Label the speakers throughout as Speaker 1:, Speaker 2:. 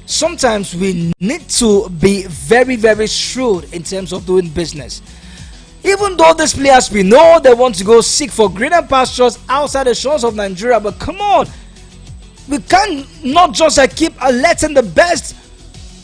Speaker 1: Sometimes we need to be very, very shrewd in terms of doing business. Even though these players, we know they want to go seek for greener pastures outside the shores of Nigeria, but come on, we can't not just keep letting the best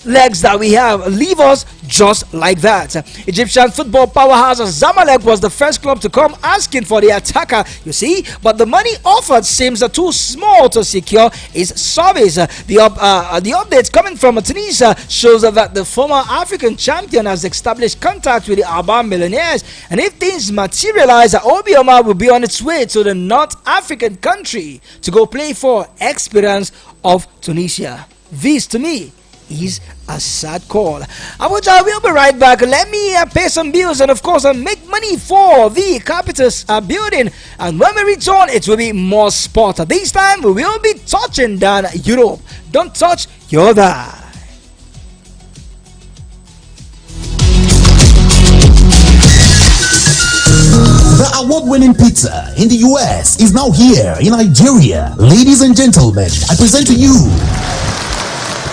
Speaker 1: legs that we have leave us just like that. Egyptian football powerhouse Zamalek was the first club to come asking for the attacker, you see, but the money offered seems too small to secure his service. The updates coming from Tunisia shows that the former African champion has established contact with the Alban millionaires, and if things materialize, Obioma will be on its way to the North African country to go play for Experience of Tunisia. This to me is a sad call. Abuja, we'll be right back. Let me pay some bills and of course make money for the Capitals building, and when we return it will be more sport. This time we will be touching down Europe. Don't touch your dial.
Speaker 2: The award-winning pizza in the US is now here in Nigeria. Ladies and gentlemen, I present to you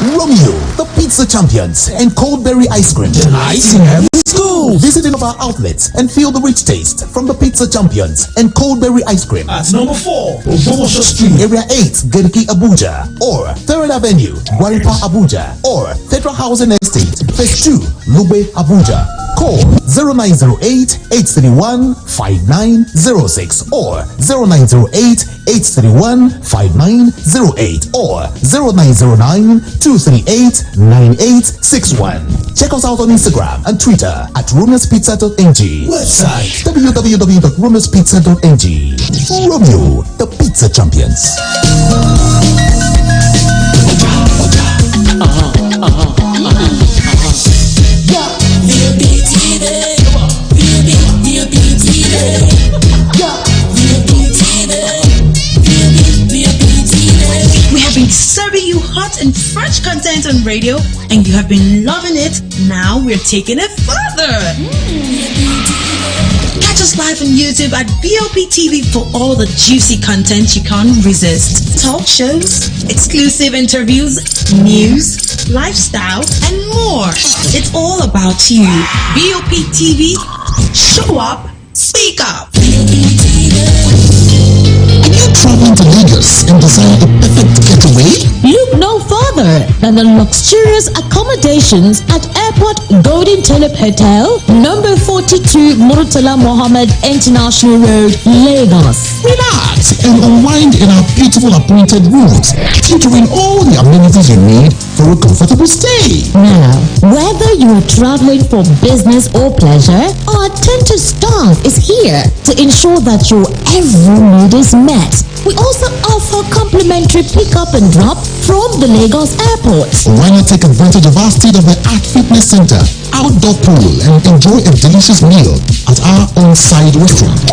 Speaker 2: Romeo, the pizza champions, and cold berry ice cream. Delights in heaven's school. Visit one of our outlets and feel the rich taste from the pizza champions and cold berry ice cream at number 4, Obomosho Street, Area 8, Geriki, Abuja, or 3rd Avenue, Gwaripa, Abuja, or Federal Housing Estate, Phase 2, Lube, Abuja. Call 0908-831-5906 or 0908-831-5908 or 0909-238-9861. Check us out on Instagram and Twitter at romeospizza.ng. Website www.romeospizza.ng. Romeo, the pizza champions.
Speaker 3: We have been serving you hot and fresh content on radio, and you have been loving it. Now we're taking it further. Catch us live on YouTube at BOP TV for all the juicy content you can't resist. Talk shows, exclusive interviews, news, lifestyle, and more. It's all about you. BOP TV, show up, speak up.
Speaker 2: Are you traveling to Lagos and desire the perfect getaway?
Speaker 4: Look no further than the luxurious accommodations at Airport Golden Tulip Hotel, number 42 Murtala Mohammed International Road, Lagos.
Speaker 2: Relax and unwind in our beautiful appointed rooms, featuring all the amenities you need for a comfortable stay.
Speaker 4: Now, whether you are traveling for business or pleasure, our attentive staff is here to ensure that your every need is met. We also offer complimentary pick-up and drop from the Lagos airport.
Speaker 2: Why not take advantage of our state-of-the-art fitness center, outdoor pool, and enjoy a delicious meal at our on-site restaurant?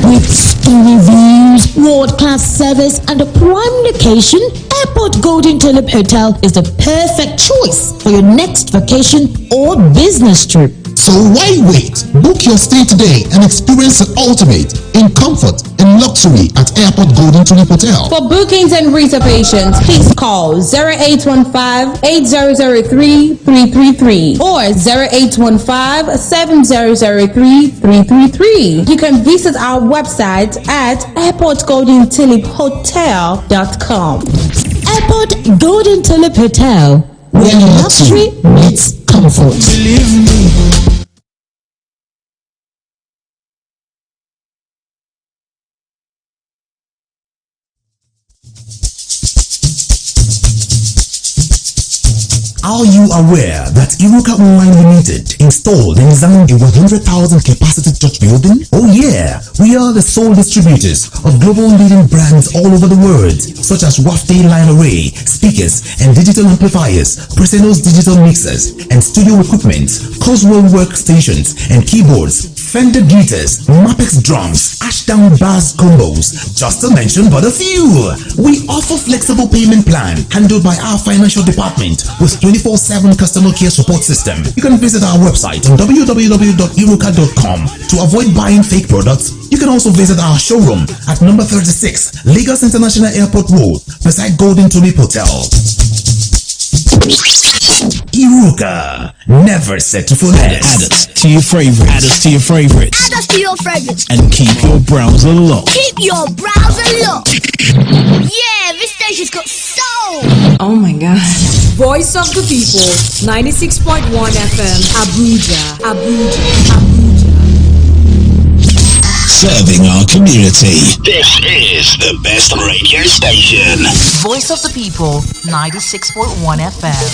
Speaker 4: With stunning views, world-class service, and a prime location, Airport Golden Tulip Hotel is the perfect choice for your next vacation or business trip.
Speaker 2: So why wait? Book your stay today and experience the ultimate in comfort and luxury at Airport Golden Tulip Hotel.
Speaker 5: For bookings and reservations, please call 0815-8003-333 or 0815-7003-333. You can visit our website at airportgoldentuliphotel.com.
Speaker 4: Airport Golden Tulip Hotel, where luxury meets comfort.
Speaker 1: Believe me.
Speaker 2: Are you aware that Iruka Online Limited installed and designed a 100,000 capacity church building? Oh yeah, we are the sole distributors of global leading brands all over the world, such as Wafday Line Array, speakers and digital amplifiers, Preseno's digital mixers and studio equipment, Coswell workstations and keyboards, Fender guitars, Mapex drums, Ashdown bass combos, just to mention but a few. We offer flexible payment plan handled by our financial department with 24/7 customer care support system. You can visit our website on www.iruka.com to avoid buying fake products. You can also visit our showroom at number 36 Lagos International Airport Road beside Golden Tulip Hotel. Iruka, never settle for less.
Speaker 6: Add us to your favorites. Add us to your favorites.
Speaker 7: Add us to your favorites.
Speaker 6: And keep your browser locked.
Speaker 7: Keep your browser locked. Yeah, this station's got soul.
Speaker 8: Oh my God. Voice of the People, 96.1 FM, Abuja, Abuja, Abuja.
Speaker 6: Serving our community.
Speaker 9: This is the best radio station.
Speaker 10: Voice of the People, 96.1 FM.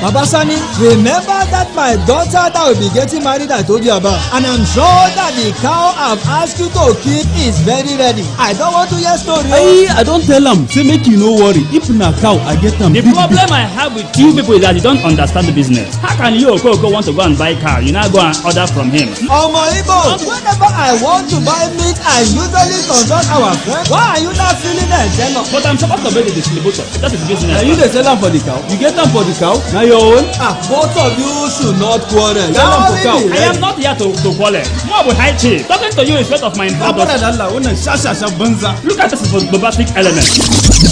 Speaker 1: Baba Sani, remember that my daughter that will be getting married I told you about, and I'm sure that the cow I've asked you to keep is very ready. I don't want to hear story.
Speaker 11: I don't tell them. Say make you no worry. If na cow, I get them.
Speaker 12: The problem I have with you people is that you don't understand the business. How can you go want to go and buy car? You now go and order from him.
Speaker 1: Oh my Igbo, whenever I want to buy meat, I usually consult our friend. Why are you not feeling that jealous?
Speaker 12: But I'm supposed to be the distributor. That is business.
Speaker 11: Are you the seller for the cow? You get them for the cow? Now your own?
Speaker 1: Both of you should not quarrel.
Speaker 12: I am not here to quarrel. More with high chief. Talking to you is part of my introduction. Look at this bombastic element.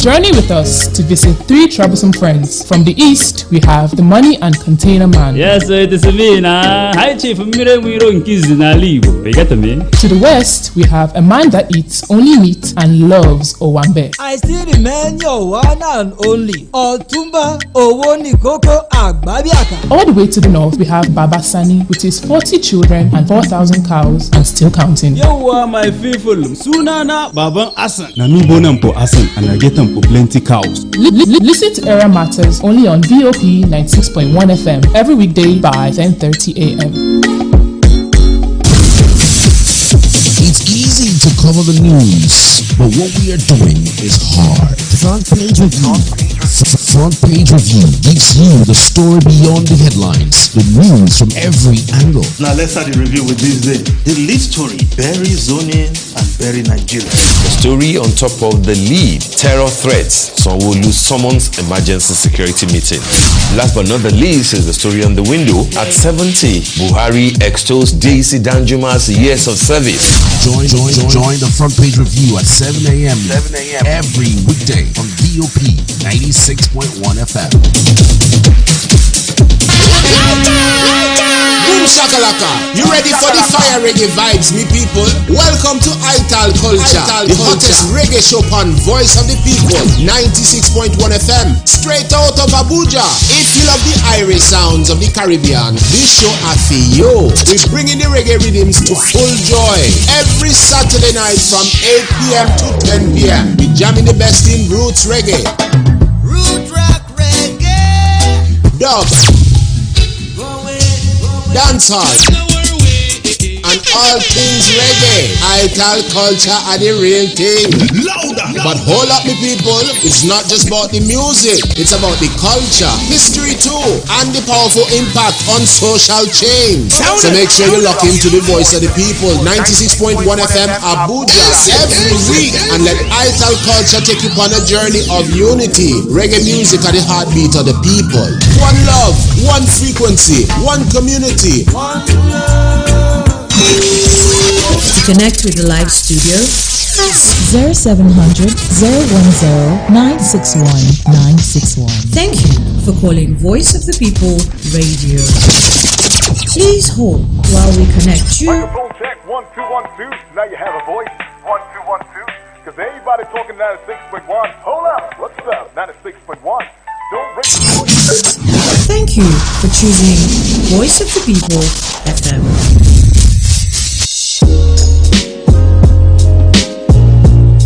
Speaker 13: Journey with us to visit 3 troublesome friends. From the east, we have the money and container man.
Speaker 12: Yes, it is me now. High chief, we don't kiss in our leave. You get me?
Speaker 13: To the west, we have a man that eats only meat and loves Owambe.
Speaker 1: I still remain your one and only Otumba Owonikoko Agbabiaka.
Speaker 13: All the way to the north, we have Baba Sani with his 40 children and 4,000 cows and still counting.
Speaker 11: You are my people. Sunana Baba Asan. Na me bonam po Asan and I get them for plenty cows.
Speaker 13: Listen to Era Matters only on VOP 96.1 FM every weekday by 10:30 a.m.
Speaker 6: It's easy to cover the news, but what we are doing is hard.
Speaker 2: Front Page Review. Front Page Review gives you the story beyond the headlines, with news from every angle.
Speaker 14: Now let's start the review with this day. The lead story, Bury zoning and bury Nigeria.
Speaker 15: The story on top of the lead, terror threats. Sanwo-Olu summons emergency security meeting. Last but not the least is the story on the window. At 70, Buhari extols DC Danjuma's years of service.
Speaker 2: Join the Front Page Review at 7 a.m. every weekday from VOP 96.1 FM.
Speaker 16: Boom shakalaka, you ready for the fire reggae vibes, me people? Welcome to Ital Culture, the hottest reggae show on Voice of the People, 96.1 FM, straight out of Abuja. If you love the Irish sounds of the Caribbean, this show are for you. We're bringing the reggae rhythms to full joy. Every Saturday night from 8 p.m. to 10 p.m. we jamming the best in roots reggae, root rock reggae, dub, dancehall, and all things reggae. Ital Culture are the real thing. But hold up, me people, it's not just about the music, it's about the culture, history too, and the powerful impact on social change. So make sure you lock into the Voice of the People, 96.1 FM Abuja every week, and let Ital Culture take you on a journey of unity. Reggae music are the heartbeat of the people. One love, one frequency, one community.
Speaker 8: To connect with the live studio,
Speaker 4: 0700 010 961 961.
Speaker 8: Thank you for calling Voice of the People Radio. Please hold while we connect you.
Speaker 17: Microphone check 1 2 1 2. Now you have a voice 1 2 1 2. Cause everybody talking 96.1. Hold up, what's up? 96.1. Don't break the voice.
Speaker 8: Thank you for choosing Voice of the People FM.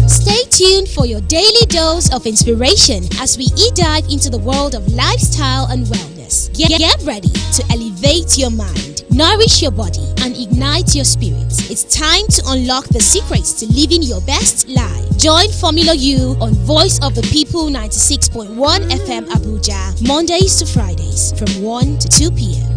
Speaker 18: Stay tuned for your daily dose of inspiration as we dive into the world of lifestyle and wellness. Get ready to elevate your mind, nourish your body, and ignite your spirit. It's time to unlock the secrets to living your best life. Join Formula U on Voice of the People 96.1 FM Abuja, Mondays to Fridays from 1 to 2 p.m.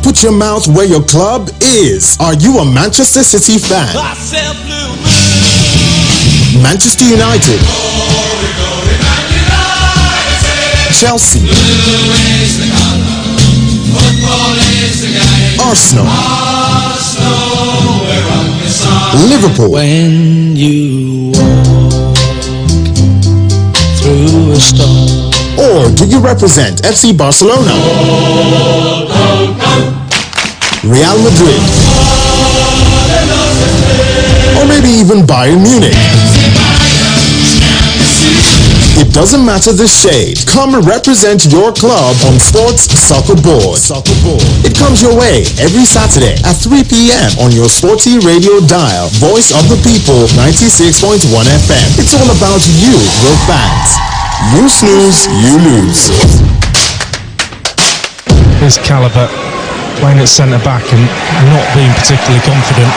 Speaker 16: put your mouth where your club is. Are you a Manchester City fan? Manchester United, Chelsea, Arsenal, Liverpool.
Speaker 19: When you walk through a storm.
Speaker 16: Or do you represent FC Barcelona, Real Madrid, or maybe even Bayern Munich? It doesn't matter the shade. Come represent your club on Sports Soccer Board. It comes your way every Saturday at 3 p.m. on your sporty radio dial. Voice of the People, 96.1 FM. It's all about you, your fans. You snooze, you lose.
Speaker 20: Here's Calibert playing at centre back and not being particularly confident.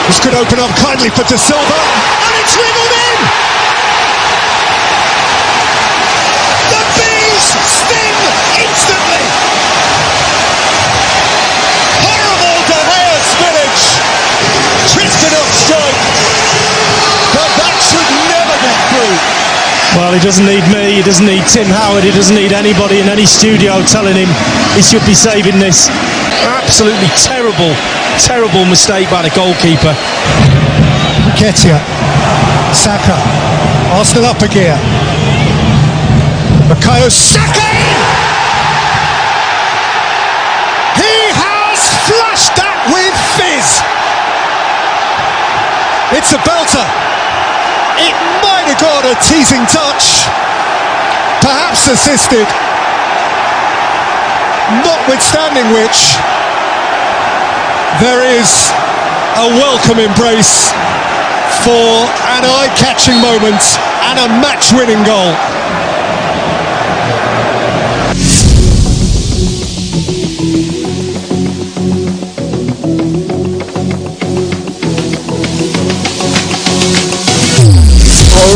Speaker 21: This could open up kindly for De Silva, and it's wriggled in! The bees sting instantly! Horrible De Gea spinach! Twisted up stroke! But that should never get through!
Speaker 20: Well, he doesn't need me, he doesn't need Tim Howard, he doesn't need anybody in any studio telling him he should be saving this. Absolutely terrible, terrible mistake by the goalkeeper.
Speaker 21: Nketiah, Saka, Arsenal up a gear. Bukayo Saka! He has flushed that with fizz! It's a belter. It might have got a teasing touch, perhaps assisted, notwithstanding which, there is a welcome embrace for an eye-catching moment and a match-winning goal.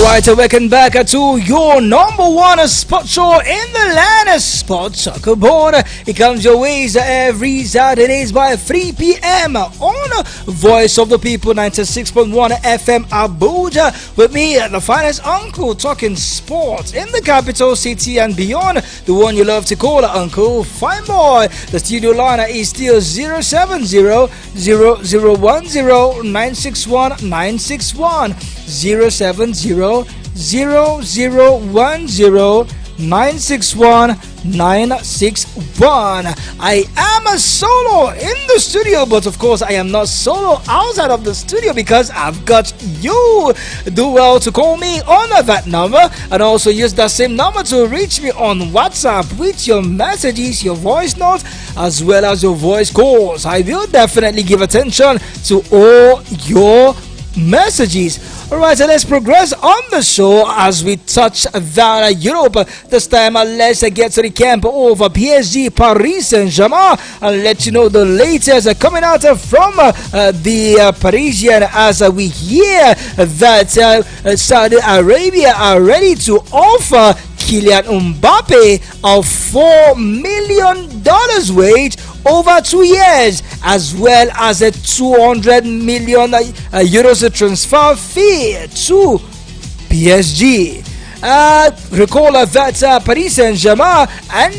Speaker 1: Alright, welcome back to your number one sports show in the land of Sports Soccer Board. It comes your ways every Saturdays by 3 p.m. on Voice of the People 96.1 FM Abuja. With me, the finest uncle, talking sports in the capital city and beyond. The one you love to call Uncle Fine Boy. The studio line is still 070 0010 961 961. 070 0010 961 961. I am a solo in the studio, but of course I am not solo outside of the studio because I've got you. Do well to call me on that number and also use that same number to reach me on WhatsApp with your messages, your voice notes, as well as your voice calls. I will definitely give attention to all your messages. Alright, so let's progress on the show as we touch that Europe. This time, let's get to the camp of PSG Paris Saint-Germain and let you know the latest coming out from the Parisian as we hear that Saudi Arabia are ready to offer Kylian Mbappe a $4 million wage over 2 years, as well as a 200 million euros transfer fee to PSG. Recall that Paris Saint-Germain and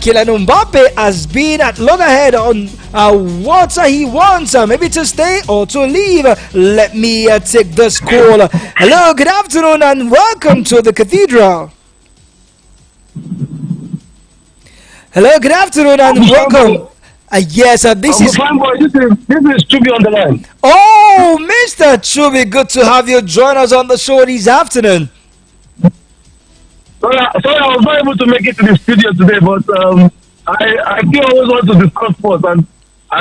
Speaker 1: Kylian Mbappe has been at loggerhead on what he wants, maybe to stay or to leave. Let me take this call. Hello, good afternoon, and welcome to the Cathedral. Hello, good afternoon, and welcome. Yes, this is
Speaker 22: Chubi on the line.
Speaker 1: Oh, Mr. Chubi, good to have you join us on the show this afternoon.
Speaker 22: Sorry, I was not able to make it to the studio today, but I still always want to discuss sports and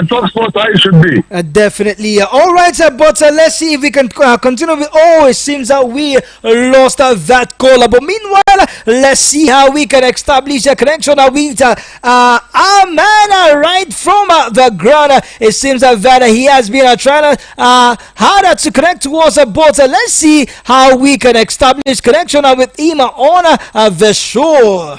Speaker 22: talk sports how it should be.
Speaker 1: Definitely. All right, but let's see if we can continue with. Oh, it seems that we lost that caller. But meanwhile, let's see how we can establish a connection with our man right from the ground. It seems that he has been trying harder to connect to us. But let's see how we can establish connection with him on the show.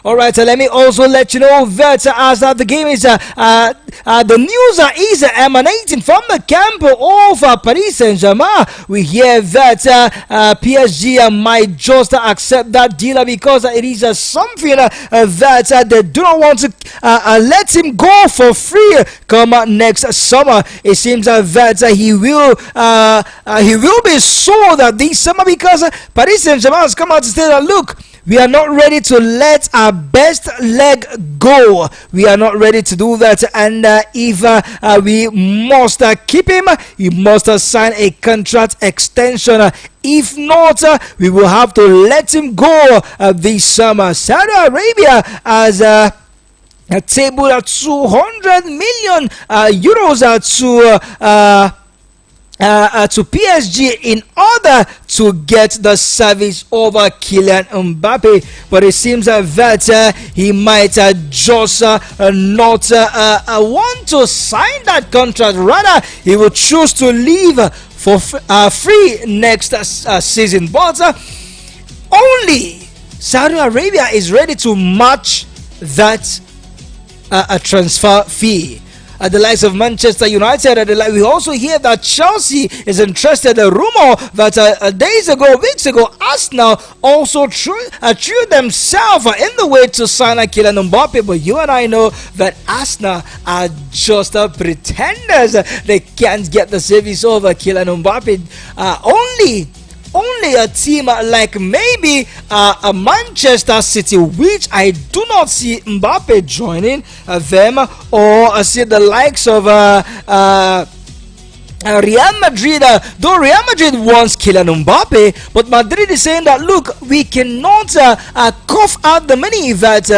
Speaker 1: All right, let me also let you know that as the game is, the news is emanating from the camp of Paris Saint-Germain. We hear that PSG might just accept that deal because it is something that they do not want to let him go for free come next summer. It seems that he will be sold this summer because Paris Saint-Germain has come out to say that, look, we are not ready to let our best leg go. We are not ready to do that. And if we must keep him, he must sign a contract extension. If not, we will have to let him go this summer. Saudi Arabia has a table at 200 million euros to PSG in order to get the service over Kylian Mbappe, but it seems that he might just not want to sign that contract. Rather, he will choose to leave for free next season. But only Saudi Arabia is ready to match that transfer fee. At the likes of Manchester United, we also hear that Chelsea is interested. A rumor that weeks ago, Arsenal also threw themselves in the way to sign Kylian Mbappe. But you and I know that Arsenal are just pretenders. They can't get the service over Kylian Mbappe. Only a team like maybe a Manchester City, which I do not see Mbappe joining them, or see the likes of Real Madrid, though Real Madrid wants Kylian Mbappe, but Madrid is saying that, look, we cannot cough out the money that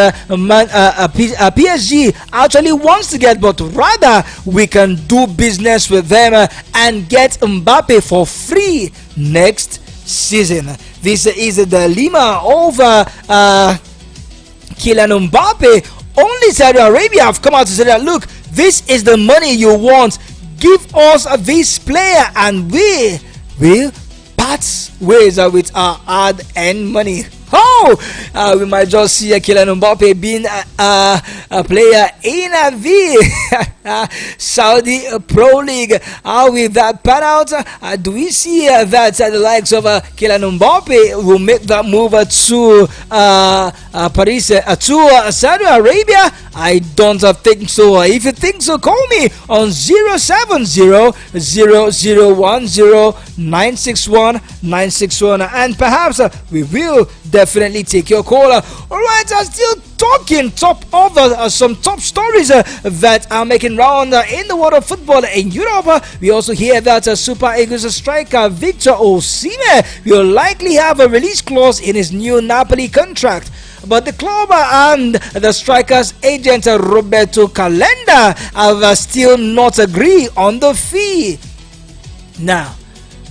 Speaker 1: PSG actually wants to get, but rather we can do business with them and get Mbappe for free next season. This is the dilemma over Kylian Mbappe. Only Saudi Arabia have come out to say that, look, this is the money you want. Give us this player and we will part ways with our hard-earned money. We might just see Kylian Mbappe being a player in the Saudi Pro League. How will that pan out? Do we see that the likes of Kylian Mbappe will make that move to Paris, to Saudi Arabia? I don't think so. If you think so, call me on 070-0010-961-961, and perhaps we will definitely take your call. Alright, I'm still talking some top stories that are making round in the world of football in Europe. We also hear that Super Eagles striker Victor Osimhen will likely have a release clause in his new Napoli contract. But the club and the striker's agent Roberto Calenda have still not agreed on the fee. Now,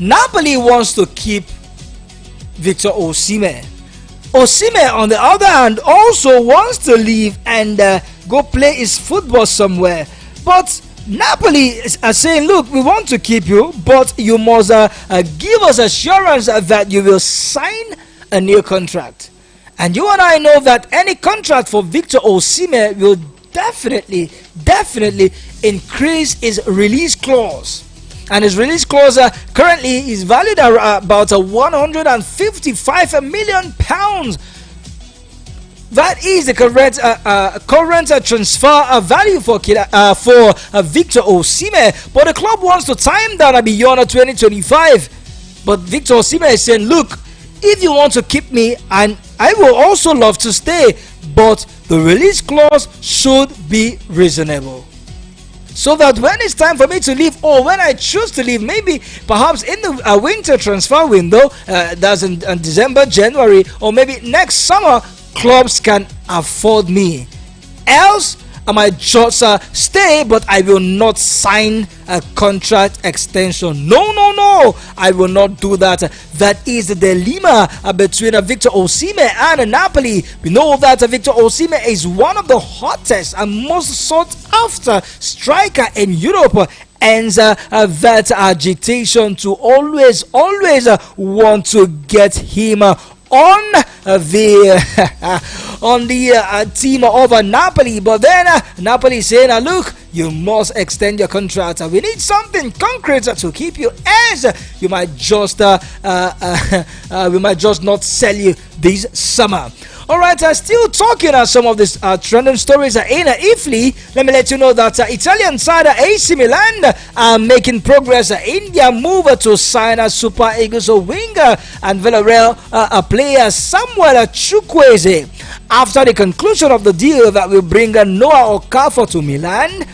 Speaker 1: Napoli wants to keep Victor Osimhen. Osimhen, on the other hand, also wants to leave and go play his football somewhere. But Napoli are saying, look, we want to keep you, but you must give us assurance that you will sign a new contract. And you and I know that any contract for Victor Osimhen will definitely increase his release clause. And his release clause currently is valued at about £155 million. That is the current transfer value for Victor Osimhen. But the club wants to time that beyond 2025. But Victor Osimhen is saying, look, if you want to keep me, and I will also love to stay, but the release clause should be reasonable. So that when it's time for me to leave, or when I choose to leave, maybe perhaps in the winter transfer window, that's in December, January, or maybe next summer, clubs can afford me. Else, I might just stay, but I will not sign a contract extension. No, I will not do that. That is the dilemma between Victor Osimhen and Napoli. We know that Victor Osimhen is one of the hottest and most sought after striker in Europe. And that agitation to always want to get him on the on the team of Napoli. But then Napoli saying, look, you must extend your contract. We need something concrete to keep you, as we might just not sell you this summer. Alright, still talking some of these trending stories in Italy. Let me let you know that Italian side AC Milan are making progress in their move to sign a Super Eagles winger and Villarreal player Samuel Chukwueze. After the conclusion of the deal that will bring Noah Okafor to Milan,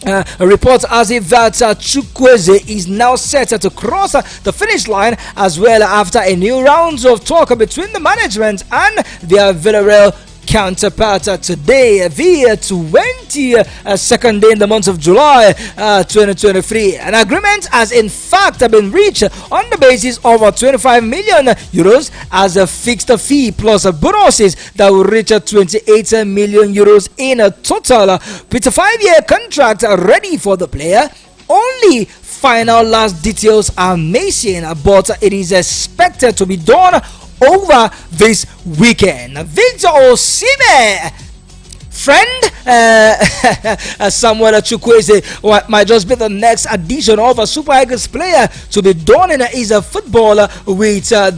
Speaker 1: a report has it that Chukwueze is now set to cross the finish line as well after a new round of talk between the management and their Villarreal counterpart today, the 22nd day in the month of July 2023. An agreement has in fact been reached on the basis of 25 million euros as a fixed fee plus bonuses that will reach 28 million euros in a total, with a 5-year contract ready for the player. Only final last details are missing, but it is expected to be done over this weekend. Victor Osimhen, friend, Samuel Chukwueze might just be the next addition of a Super Eagles player to be done in his football with in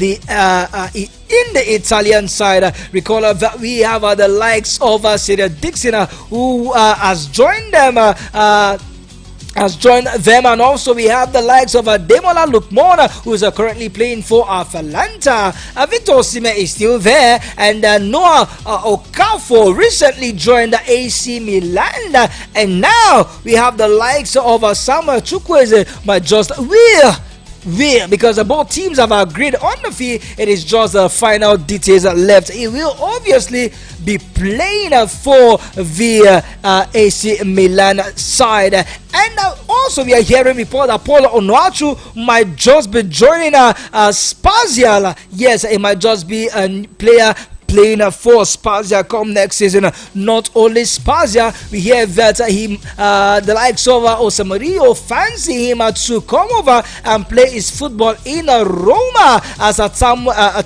Speaker 1: the Italian side. Recall that we have the likes of Syria Dixon, who has joined them. And also we have the likes of Demola Lukman, who is currently playing for Atalanta. Victor Osimhen is still there, and Noah Okafor recently joined the AC Milan, and now we have the likes of Samuel Chukwueze, but just because both teams have agreed on the fee. It is just the final details left. He will obviously be playing for the AC Milan side. And also we are hearing report that Paul Onuachu might just be joining Spezia. Yes, it might just be a player playing for Spezia come next season. Not only Spezia, we hear that the likes of Osamario fancy him to come over and play his football in Roma, as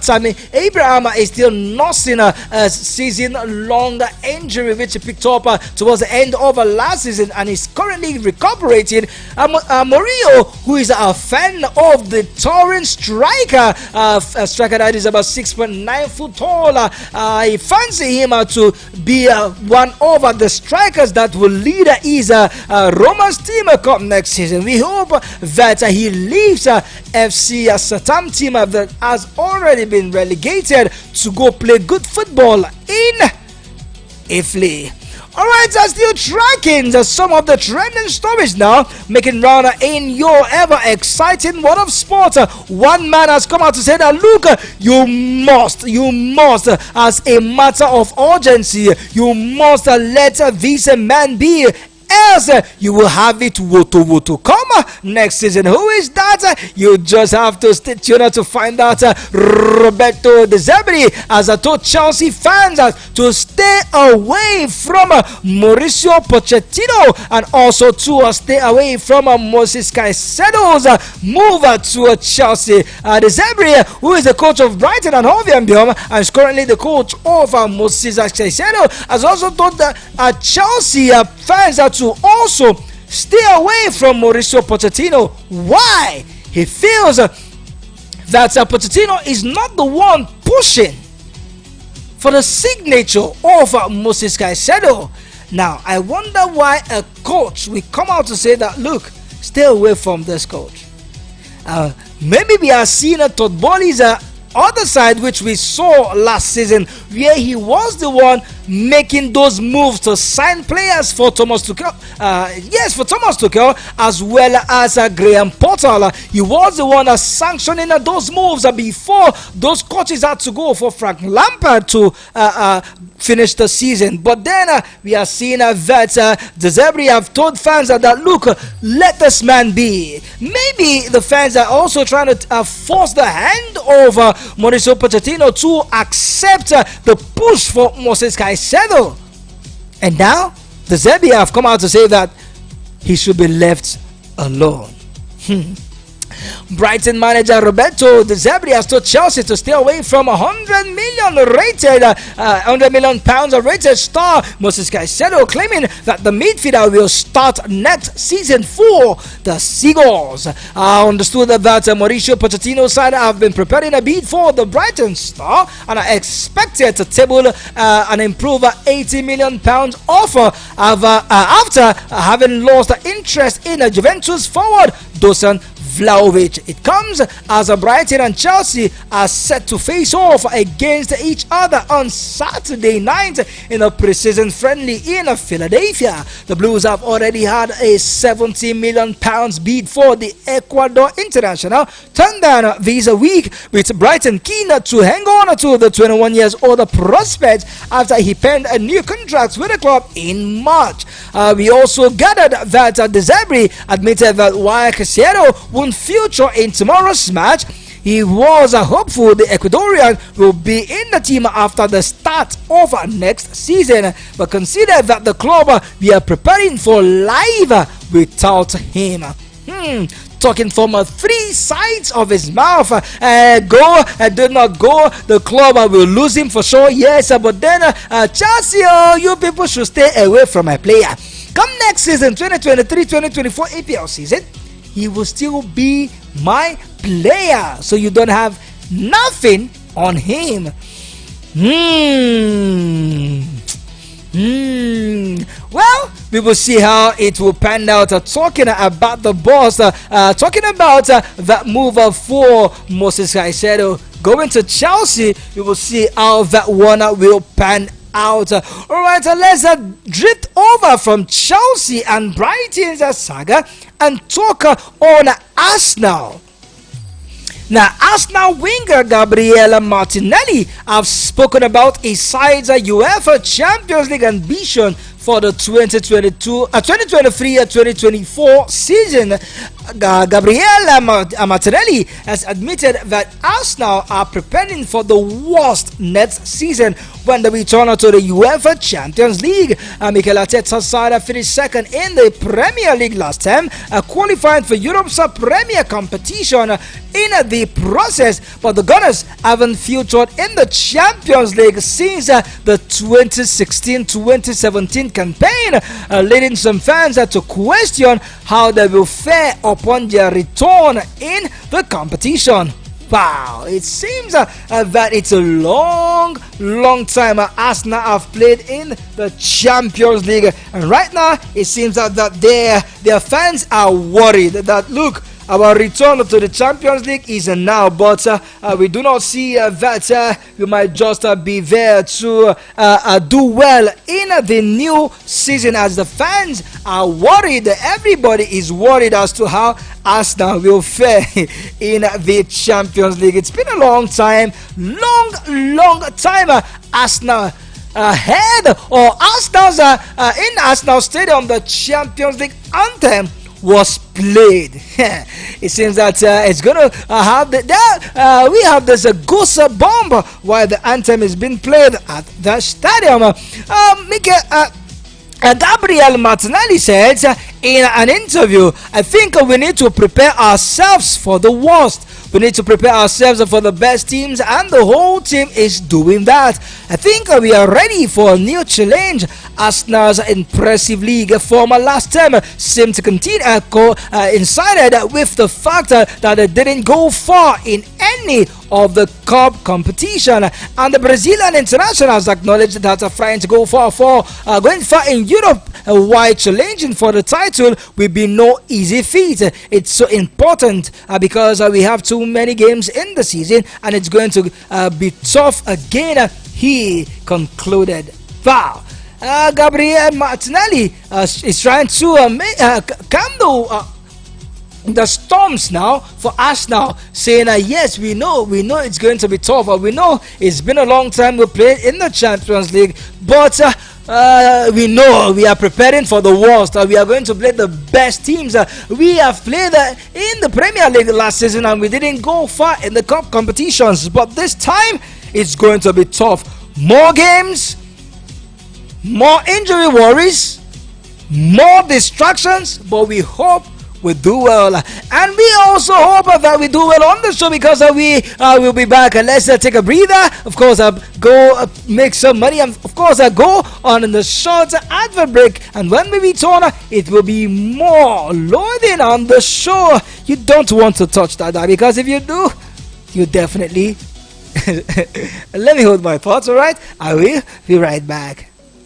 Speaker 1: Tammy Abraham is still nursing a season-long injury which he picked up towards the end of last season and is currently recuperating. Murillo, who is a fan of the Turin striker, striker that is about 6.9 foot tall, I fancy him to be one of the strikers that will lead his Roma's team come next season. We hope that he leaves FC Satam team that has already been relegated to go play good football in Italy. Alright, still tracking some of the trending stories now, making round in your ever exciting world of sport. One man has come out to say that, look, you must, as a matter of urgency, you must let this man be, else you will have it woto come next season. Who is that? You just have to stay tuned to find out. Roberto De Zerbi has told Chelsea fans to stay away from Mauricio Pochettino and also to stay away from Moses Caicedo's move to Chelsea. De Zerbi, who is the coach of Brighton and Hove Albion and is currently the coach of Moses Caicedo, has also told Chelsea fans to also stay away from Mauricio Pochettino. Why? He feels that Pochettino is not the one pushing for the signature of Moses Caicedo. Now, I wonder why a coach will come out to say that, look, stay away from this coach. Maybe we are seeing a Todd Bowley's other side, which we saw last season, where he was the one making those moves to sign players for Thomas Tuchel. For Thomas Tuchel, as well as Graham Potter. He was the one sanctioning those moves before those coaches had to go for Frank Lampard to finish the season. But then we are seeing that De Zerbi have told fans that look, let this man be. Maybe the fans are also trying to force the hand of Mauricio Pochettino to accept the push for Moses Caicedo. And now the Zerbi have come out to say that he should be left alone. Brighton manager Roberto De Zerbi has told Chelsea to stay away from £100 million rated star Moses Caicedo, claiming that the midfielder will start next season for the Seagulls. I understood that Mauricio Pochettino's side have been preparing a bid for the Brighton star and are expected to table an improved £80 million offer after having lost interest in a Juventus forward Dusan Vlahovic. It comes as Brighton and Chelsea are set to face off against each other on Saturday night in a preseason friendly in Philadelphia. The Blues have already had a £70 million bid for the Ecuador international turned down this week, with Brighton keen to hang on to the 21 years old prospect after he penned a new contract with the club in March. We also gathered that De Zerbi admitted that while Caicedo won't feature in tomorrow's match, he was hopeful the Ecuadorian will be in the team after the start of next season, but considered that the club we are preparing for life without him. Talking from three sides of his mouth. Go, do not go. The club will lose him for sure. Yes, but then Chelsea, you people should stay away from my player. Come next season, 2023-2024 EPL season, he will still be my player. So you don't have nothing on him. Well, we will see how it will pan out. Talking about the boss, talking about that move for Moses Caicedo going to Chelsea, we will see how that one will pan out. Alright, let's drift over from Chelsea and Brighton's saga and talk on Arsenal. Now, Arsenal winger Gabriele Martinelli have spoken about his side's UEFA Champions League ambition for the 2023-2024 season. Gabriele Martinelli has admitted that Arsenal are preparing for the worst next season when they return to the UEFA Champions League. Mikel Arteta's side finished second in the Premier League last time, qualifying for Europe's premier competition in the process, but the Gunners haven't featured in the Champions League since the 2016-2017 campaign, leading some fans to question how they will fare upon their return in the competition. Wow, it seems that it's a long time Arsenal have played in the Champions League, and right now it seems that their fans are worried that, look, our return to the Champions League is now, but we do not see that we might just be there to do well in the new season, as the fans are worried. Everybody is worried as to how Arsenal will fare in the Champions League. It's been a long time, long time. Arsenal ahead, or Arsenal's in Arsenal Stadium, the Champions League anthem was played. It seems that it's gonna have we have this goose bomb while the anthem is being played at the stadium. Gabriele Martinelli said in an interview, I think we need to prepare ourselves for the worst. We need to prepare ourselves for the best teams, and the whole team is doing that. I think we are ready for a new challenge. Arsenal's impressive league former last term seemed to continue coincided with the fact that they didn't go far in any of the cup competition, and the Brazilian internationals acknowledged that trying to go far going far in Europe while challenging for the title will be no easy feat. It's so important because we have too many games in the season, and it's going to be tough again, he concluded. Wow. Gabriele Martinelli is trying to calm the storms now for us now, saying yes, we know it's going to be tough, we know it's been a long time we played in the Champions League, but we know we are preparing for the worst. We are going to play the best teams. We have played in the Premier League last season and we didn't go far in the cup competitions, but this time it's going to be tough. More games, more injury worries, more distractions, but we hope we do well. And we also hope that we do well on the show, because we will be back. Let's take a breather. Of course, go make some money. And of course, go on the short advert break. And when we return, it will be more loading on the show. You don't want to touch that, because if you do, you definitely... Let me hold my thoughts, alright? I will be right back.